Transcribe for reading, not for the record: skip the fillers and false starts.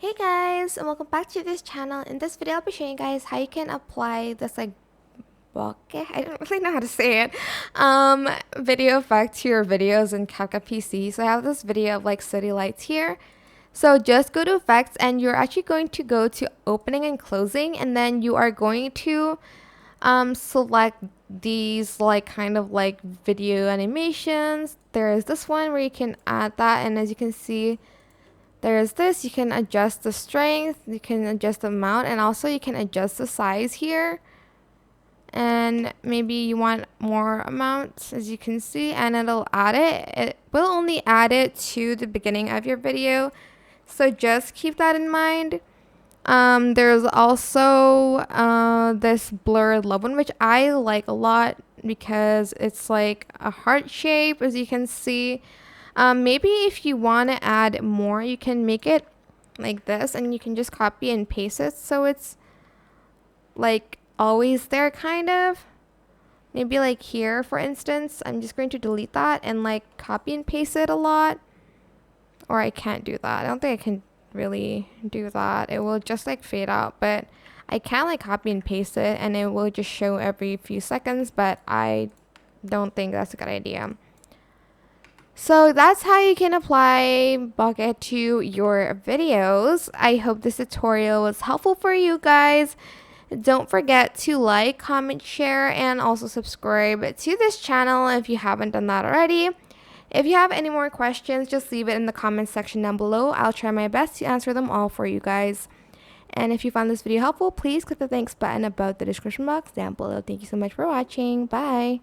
Hey guys, and welcome back to this channel. In this video, I'll be showing you guys how you can apply this bokeh, I don't really know how to say it, video effect to your videos in CapCut PC. So I have this video of city lights here. So just go to effects and you're actually going to go to opening and closing, and then you are going to select these video animations. There is this one where you can add that, and as you can see, there's this. You can adjust the strength, you can adjust the amount, and also you can adjust the size here. And maybe you want more amounts, as you can see, and it'll add it. It will only add it to the beginning of your video, so just keep that in mind. There's also this blurred love one, which I like a lot because it's like a heart shape, as you can see. Maybe if you want to add more, you can make it like this, and you can just copy and paste it so it's like always there, kind of. Maybe like here, for instance. I'm just going to delete that and copy and paste it a lot. Or I can't do that. I don't think I can really do that. It will just fade out, but I can copy and paste it and it will just show every few seconds, but I don't think that's a good idea. So that's how you can apply Bokeh to your videos. I hope this tutorial was helpful for you guys. Don't forget to like, comment, share, and also subscribe to this channel if you haven't done that already. If you have any more questions, just leave it in the comment section down below. I'll try my best to answer them all for you guys. And if you found this video helpful, please click the thanks button above the description box down below. Thank you so much for watching. Bye!